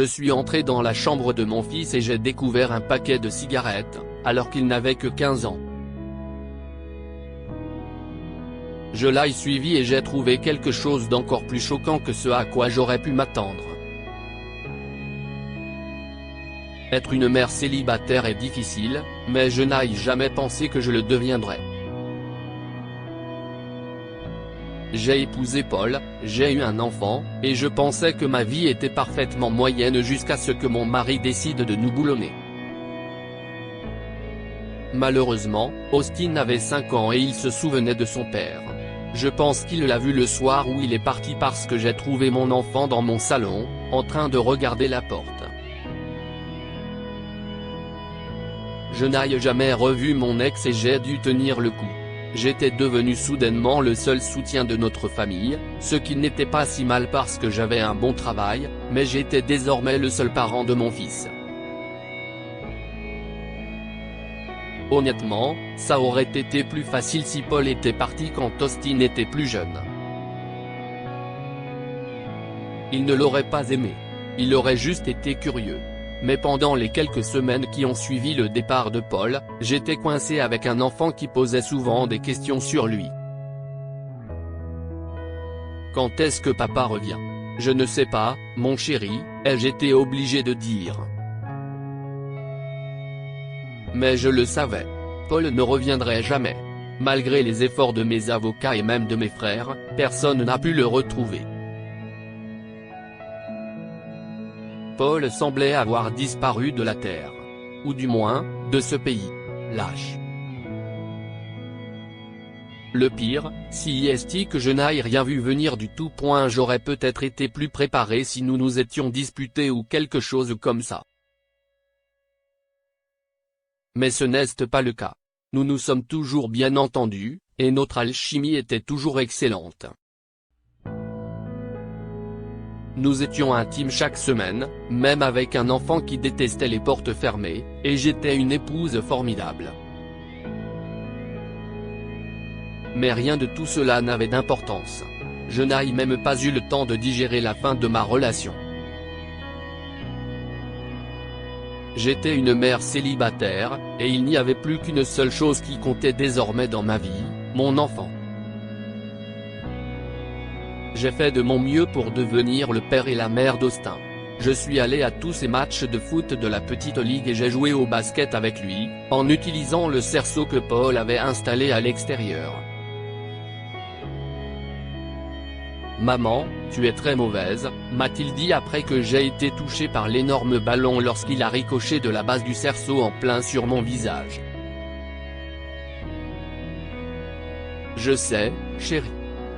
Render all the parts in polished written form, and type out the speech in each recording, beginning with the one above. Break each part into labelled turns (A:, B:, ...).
A: Je suis entré dans la chambre de mon fils et j'ai découvert un paquet de cigarettes, alors qu'il n'avait que 15 ans. Je l'ai suivi et j'ai trouvé quelque chose d'encore plus choquant que ce à quoi j'aurais pu m'attendre. Être une mère célibataire est difficile, mais je n'ai jamais pensé que je le deviendrais. J'ai épousé Paul, j'ai eu un enfant, et je pensais que ma vie était parfaitement moyenne jusqu'à ce que mon mari décide de nous boulonner. Malheureusement, Austin avait 5 ans et il se souvenait de son père. Je pense qu'il l'a vu le soir où il est parti parce que j'ai trouvé mon enfant dans mon salon, en train de regarder la porte. Je n'ai jamais revu mon ex et j'ai dû tenir le coup. J'étais devenu soudainement le seul soutien de notre famille, ce qui n'était pas si mal parce que j'avais un bon travail, mais j'étais désormais le seul parent de mon fils. Honnêtement, ça aurait été plus facile si Paul était parti quand Austin était plus jeune. Il ne l'aurait pas aimé. Il aurait juste été curieux. Mais pendant les quelques semaines qui ont suivi le départ de Paul, j'étais coincé avec un enfant qui posait souvent des questions sur lui. Quand est-ce que papa revient? Je ne sais pas, mon chéri, ai-je été obligé de dire. Mais je le savais. Paul ne reviendrait jamais. Malgré les efforts de mes avocats et même de mes frères, personne n'a pu le retrouver. Paul semblait avoir disparu de la terre. Ou du moins, de ce pays. Lâche. Le pire, si est que je n'aille rien vu venir du tout. J'aurais peut-être été plus préparé si nous nous étions disputés ou quelque chose comme ça. Mais ce n'est pas le cas. Nous nous sommes toujours bien entendus, et notre alchimie était toujours excellente. Nous étions intimes chaque semaine, même avec un enfant qui détestait les portes fermées, et j'étais une épouse formidable. Mais rien de tout cela n'avait d'importance. Je n'ai même pas eu le temps de digérer la fin de ma relation. J'étais une mère célibataire, et il n'y avait plus qu'une seule chose qui comptait désormais dans ma vie, mon enfant. J'ai fait de mon mieux pour devenir le père et la mère d'Austin. Je suis allé à tous ses matchs de foot de la petite ligue et j'ai joué au basket avec lui, en utilisant le cerceau que Paul avait installé à l'extérieur. Maman, tu es très mauvaise, m'a-t-il dit après que j'ai été touché par l'énorme ballon lorsqu'il a ricoché de la base du cerceau en plein sur mon visage. Je sais, chérie.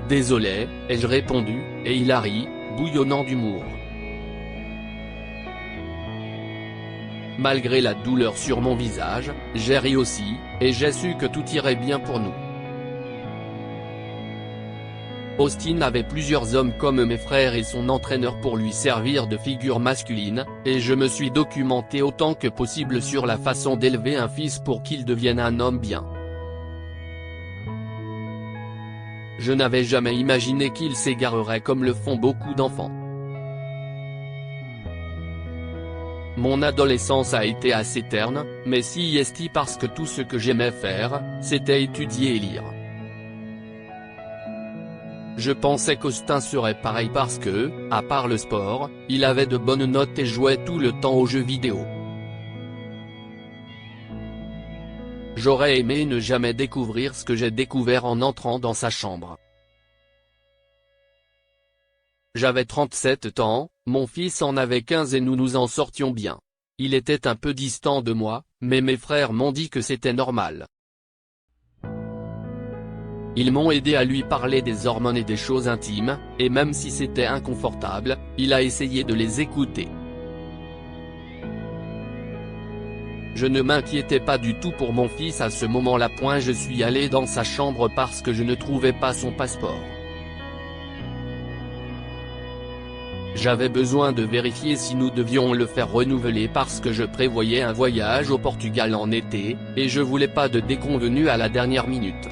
A: Désolé, ai-je répondu, et il a ri, bouillonnant d'humour. Malgré la douleur sur mon visage, j'ai ri aussi, et j'ai su que tout irait bien pour nous. Austin avait plusieurs hommes comme mes frères et son entraîneur pour lui servir de figure masculine, et je me suis documenté autant que possible sur la façon d'élever un fils pour qu'il devienne un homme bien. Je n'avais jamais imaginé qu'il s'égarerait comme le font beaucoup d'enfants. Mon adolescence a été assez terne, mais si est parce que tout ce que j'aimais faire, c'était étudier et lire. Je pensais qu'Austin serait pareil parce que, à part le sport, il avait de bonnes notes et jouait tout le temps aux jeux vidéo. J'aurais aimé ne jamais découvrir ce que j'ai découvert en entrant dans sa chambre. J'avais 37 ans, mon fils en avait 15 et nous nous en sortions bien. Il était un peu distant de moi, mais mes frères m'ont dit que c'était normal. Ils m'ont aidé à lui parler des hormones et des choses intimes, et même si c'était inconfortable, il a essayé de les écouter. Je ne m'inquiétais pas du tout pour mon fils à ce moment-là. Je suis allé dans sa chambre parce que je ne trouvais pas son passeport. J'avais besoin de vérifier si nous devions le faire renouveler parce que je prévoyais un voyage au Portugal en été, et je voulais pas de déconvenus à la dernière minute.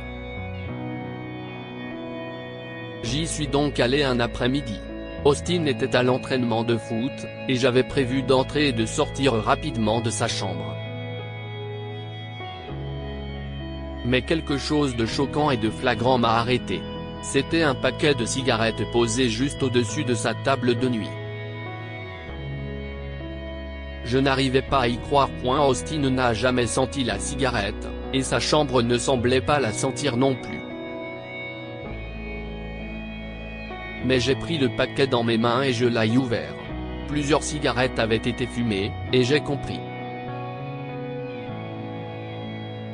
A: J'y suis donc allé un après-midi. Austin était à l'entraînement de foot, et j'avais prévu d'entrer et de sortir rapidement de sa chambre. Mais quelque chose de choquant et de flagrant m'a arrêté. C'était un paquet de cigarettes posé juste au-dessus de sa table de nuit. Je n'arrivais pas à y croire. Austin n'a jamais senti la cigarette, et sa chambre ne semblait pas la sentir non plus. Mais j'ai pris le paquet dans mes mains et je l'ai ouvert. Plusieurs cigarettes avaient été fumées, et j'ai compris.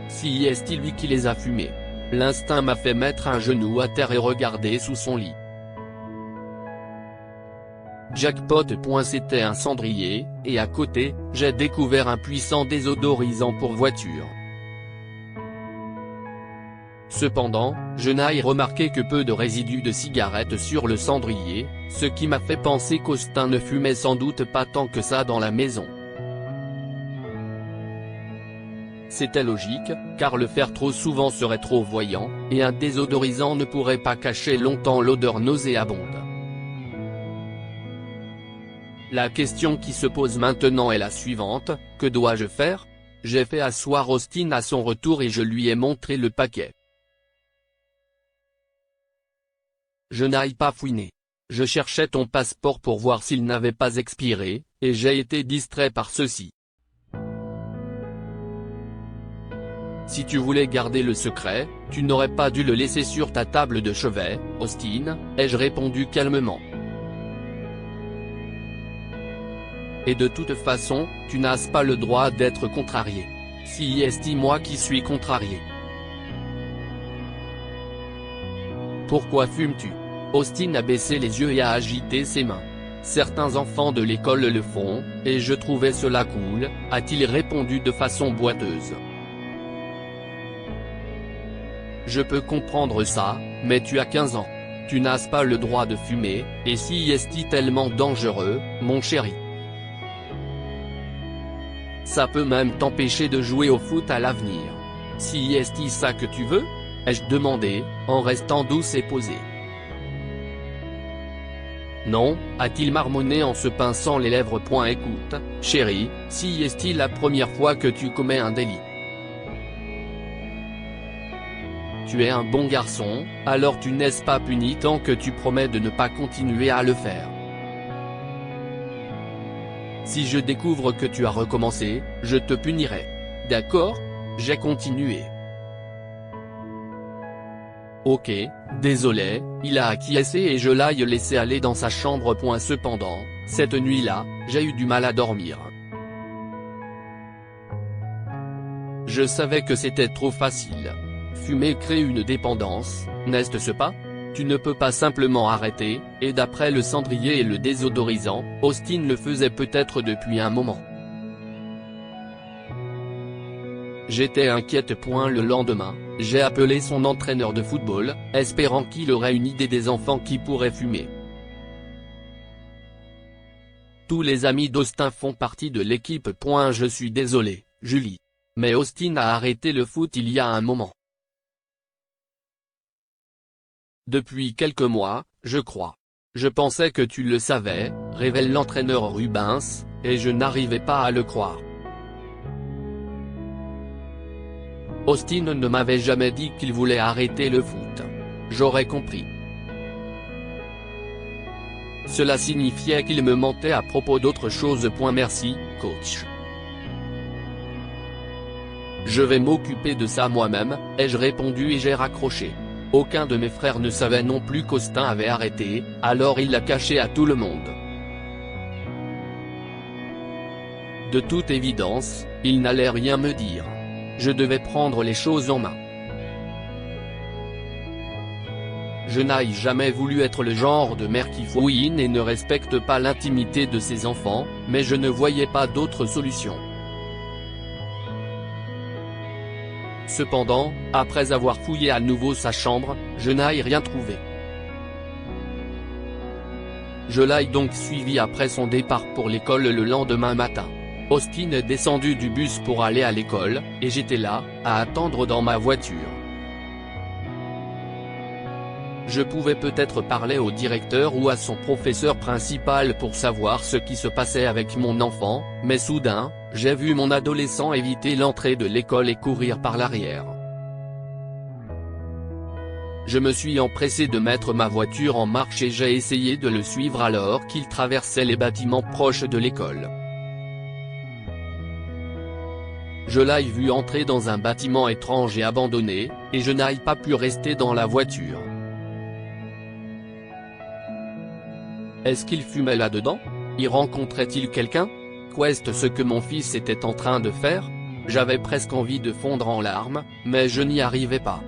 A: Si est lui qui les a fumées. L'instinct m'a fait mettre un genou à terre et regarder sous son lit. Jackpot. C'était un cendrier, et à côté, j'ai découvert un puissant désodorisant pour voiture. Cependant, je n'ai remarqué que peu de résidus de cigarettes sur le cendrier, ce qui m'a fait penser qu'Austin ne fumait sans doute pas tant que ça dans la maison. C'était logique, car le faire trop souvent serait trop voyant, et un désodorisant ne pourrait pas cacher longtemps l'odeur nauséabonde. La question qui se pose maintenant est la suivante: que dois-je faire? J'ai fait asseoir Austin à son retour et je lui ai montré le paquet. Je n'ai pas fouiné. Je cherchais ton passeport pour voir s'il n'avait pas expiré, et j'ai été distrait par ceci. Si tu voulais garder le secret, tu n'aurais pas dû le laisser sur ta table de chevet, Austin, ai-je répondu calmement. Et de toute façon, tu n'as pas le droit d'être contrarié. Si est moi qui suis contrarié. Pourquoi fumes-tu? Austin a baissé les yeux et a agité ses mains. Certains enfants de l'école le font, et je trouvais cela cool, a-t-il répondu de façon boiteuse. Je peux comprendre ça, mais tu as 15 ans. Tu n'as pas le droit de fumer, et si est tellement dangereux, mon chéri. Ça peut même t'empêcher de jouer au foot à l'avenir. Si est ça que tu veux? Ai-je demandé, en restant douce et posée. Non, a-t-il marmonné en se pinçant les lèvres. Écoute, chérie, si est la première fois que tu commets un délit. Tu es un bon garçon, alors tu n'es pas puni tant que tu promets de ne pas continuer à le faire. Si je découvre que tu as recommencé, je te punirai. D'accord? J'ai continué. Ok, désolé, il a acquiescé et je l'ai laissé aller dans sa chambre. Cependant, cette nuit-là, j'ai eu du mal à dormir. Je savais que c'était trop facile. Fumer crée une dépendance, n'est-ce pas? Tu ne peux pas simplement arrêter, et d'après le cendrier et le désodorisant, Austin le faisait peut-être depuis un moment. J'étais inquiète. Le lendemain, j'ai appelé son entraîneur de football, espérant qu'il aurait une idée des enfants qui pourraient fumer. Tous les amis d'Austin font partie de l'équipe. Je suis désolé, Julie. Mais Austin a arrêté le foot il y a un moment. Depuis quelques mois, je crois. Je pensais que tu le savais, révèle l'entraîneur Rubens, et je n'arrivais pas à le croire. Austin ne m'avait jamais dit qu'il voulait arrêter le foot. J'aurais compris. Cela signifiait qu'il me mentait à propos d'autre chose. Merci, coach. Je vais m'occuper de ça moi-même, ai-je répondu et j'ai raccroché. Aucun de mes frères ne savait non plus qu'Austin avait arrêté, alors il l'a caché à tout le monde. De toute évidence, il n'allait rien me dire. Je devais prendre les choses en main. Je n'ai jamais voulu être le genre de mère qui fouine et ne respecte pas l'intimité de ses enfants, mais je ne voyais pas d'autre solution. Cependant, après avoir fouillé à nouveau sa chambre, je n'ai rien trouvé. Je l'ai donc suivi après son départ pour l'école le lendemain matin. Austin est descendu du bus pour aller à l'école, et j'étais là, à attendre dans ma voiture. Je pouvais peut-être parler au directeur ou à son professeur principal pour savoir ce qui se passait avec mon enfant, mais soudain, j'ai vu mon adolescent éviter l'entrée de l'école et courir par l'arrière. Je me suis empressé de mettre ma voiture en marche et j'ai essayé de le suivre alors qu'il traversait les bâtiments proches de l'école. Je l'ai vu entrer dans un bâtiment étrange et abandonné, et je n'ai pas pu rester dans la voiture. Est-ce qu'il fumait là-dedans? Y rencontrait-il quelqu'un? Qu'est-ce ce que mon fils était en train de faire? J'avais presque envie de fondre en larmes, mais je n'y arrivais pas.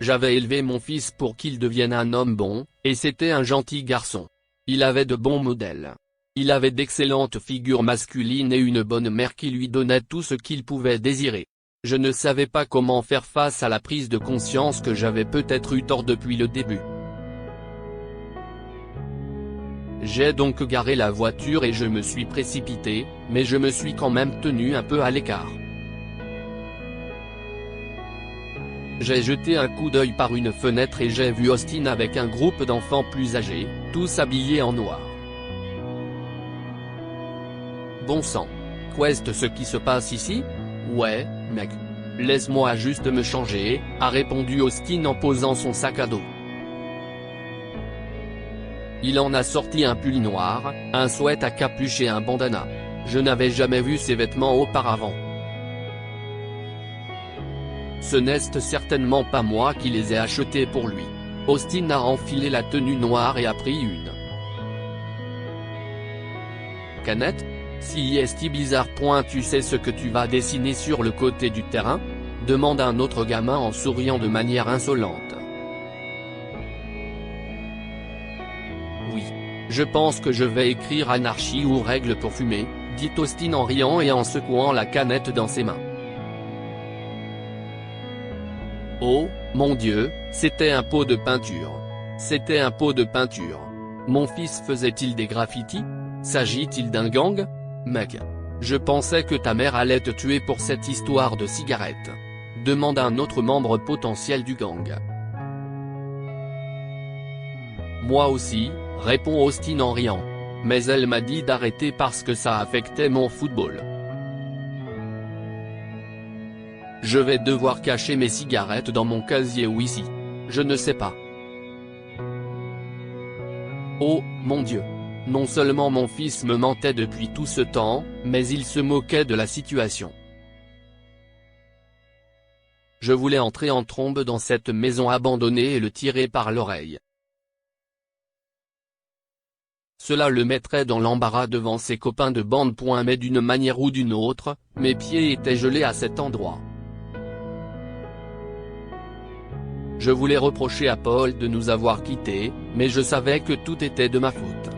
A: J'avais élevé mon fils pour qu'il devienne un homme bon, et c'était un gentil garçon. Il avait de bons modèles. Il avait d'excellentes figures masculines et une bonne mère qui lui donnait tout ce qu'il pouvait désirer. Je ne savais pas comment faire face à la prise de conscience que j'avais peut-être eu tort depuis le début. J'ai donc garé la voiture et je me suis précipité, mais je me suis quand même tenu un peu à l'écart. J'ai jeté un coup d'œil par une fenêtre et j'ai vu Austin avec un groupe d'enfants plus âgés, tous habillés en noir. Bon sang. Qu'est-ce ce qui se passe ici? Ouais, mec. Laisse-moi juste me changer, a répondu Austin en posant son sac à dos. Il en a sorti un pull noir, un sweat à capuche et un bandana. Je n'avais jamais vu ces vêtements auparavant. Ce n'est certainement pas moi qui les ai achetés pour lui. Austin a enfilé la tenue noire et a pris une canette. Si est bizarre. Tu sais ce que tu vas dessiner sur le côté du terrain? Demande un autre gamin en souriant de manière insolente. Oui. Je pense que je vais écrire anarchie ou règle pour fumer, dit Austin en riant et en secouant la canette dans ses mains. Oh, mon Dieu, c'était un pot de peinture. C'était un pot de peinture. Mon fils faisait-il des graffitis? S'agit-il d'un gang? Mec. Je pensais que ta mère allait te tuer pour cette histoire de cigarette. Demande un autre membre potentiel du gang. Moi aussi, répond Austin en riant. Mais elle m'a dit d'arrêter parce que ça affectait mon football. Je vais devoir cacher mes cigarettes dans mon casier ou ici. Je ne sais pas. Oh, mon Dieu. Non seulement mon fils me mentait depuis tout ce temps, mais il se moquait de la situation. Je voulais entrer en trombe dans cette maison abandonnée et le tirer par l'oreille. Cela le mettrait dans l'embarras devant ses copains de bande. Mais d'une manière ou d'une autre, mes pieds étaient gelés à cet endroit. Je voulais reprocher à Paul de nous avoir quittés, mais je savais que tout était de ma faute.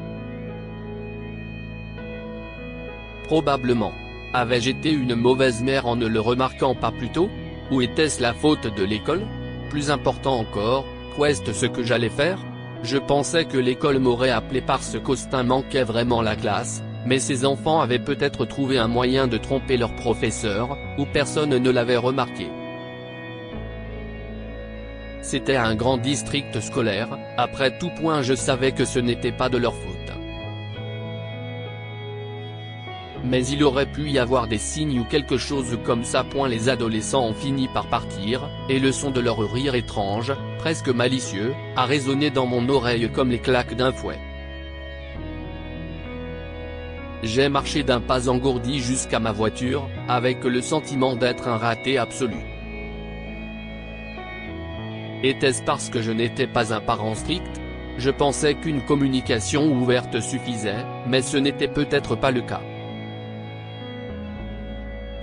A: Probablement. Avais-je été une mauvaise mère en ne le remarquant pas plus tôt? Ou était-ce la faute de l'école? Plus important encore, qu'est-ce ce que j'allais faire? Je pensais que l'école m'aurait appelé parce qu'Austin manquait vraiment la classe, mais ces enfants avaient peut-être trouvé un moyen de tromper leur professeur, ou personne ne l'avait remarqué. C'était un grand district scolaire, après tout je savais que ce n'était pas de leur faute. Mais il aurait pu y avoir des signes ou quelque chose comme ça. Les adolescents ont fini par partir, et le son de leur rire étrange, presque malicieux, a résonné dans mon oreille comme les claques d'un fouet. J'ai marché d'un pas engourdi jusqu'à ma voiture, avec le sentiment d'être un raté absolu. Était-ce parce que je n'étais pas un parent strict? Je pensais qu'une communication ouverte suffisait, mais ce n'était peut-être pas le cas.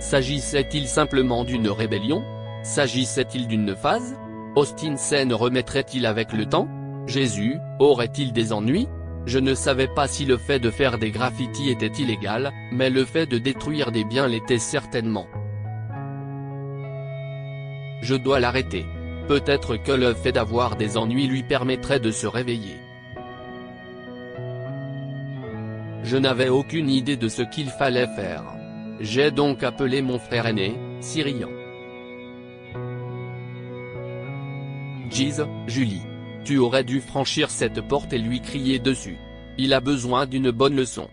A: S'agissait-il simplement d'une rébellion? S'agissait-il d'une phase? Austin Sen remettrait-il avec le temps? Jésus, aurait-il des ennuis? Je ne savais pas si le fait de faire des graffitis était illégal, mais le fait de détruire des biens l'était certainement. Je dois l'arrêter. Peut-être que le fait d'avoir des ennuis lui permettrait de se réveiller. Je n'avais aucune idée de ce qu'il fallait faire. J'ai donc appelé mon frère aîné, Cyrian. Jeez, Julie. Tu aurais dû franchir cette porte et lui crier dessus. Il a besoin d'une bonne leçon.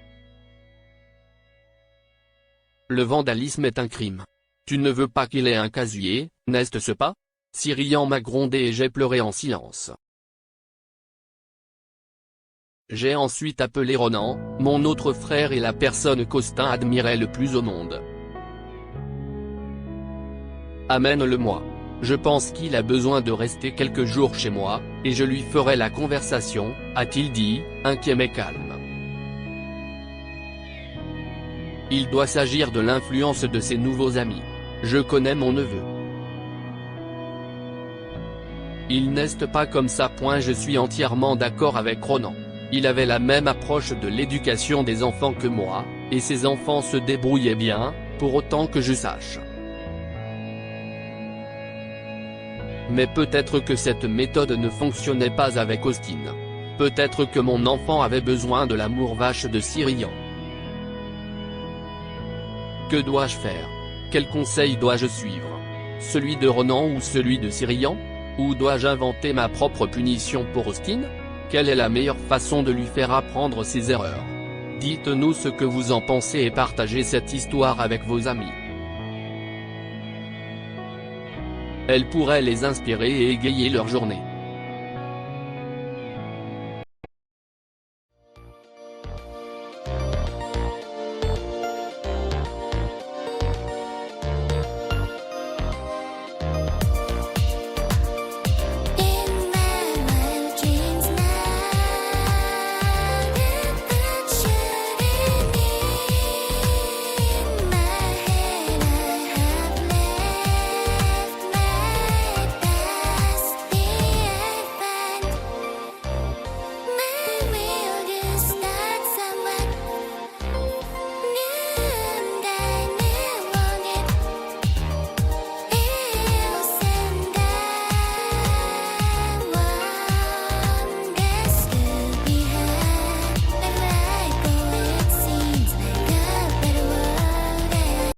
A: Le vandalisme est un crime. Tu ne veux pas qu'il ait un casier, n'est-ce pas? Cyrian m'a grondé et j'ai pleuré en silence. J'ai ensuite appelé Ronan, mon autre frère et la personne qu'Austin admirait le plus au monde. Amène-le-moi. Je pense qu'il a besoin de rester quelques jours chez moi, et je lui ferai la conversation, a-t-il dit, inquiet mais calme. Il doit s'agir de l'influence de ses nouveaux amis. Je connais mon neveu. Il n'est pas comme ça. Je suis entièrement d'accord avec Ronan. Il avait la même approche de l'éducation des enfants que moi, et ses enfants se débrouillaient bien, pour autant que je sache. Mais peut-être que cette méthode ne fonctionnait pas avec Austin. Peut-être que mon enfant avait besoin de l'amour vache de Cyrian. Que dois-je faire? Quel conseil dois-je suivre? Celui de Ronan ou celui de Cyrian? Ou dois-je inventer ma propre punition pour Austin? Quelle est la meilleure façon de lui faire apprendre ses erreurs? Dites-nous ce que vous en pensez et partagez cette histoire avec vos amis. Elle pourrait les inspirer et égayer leur journée.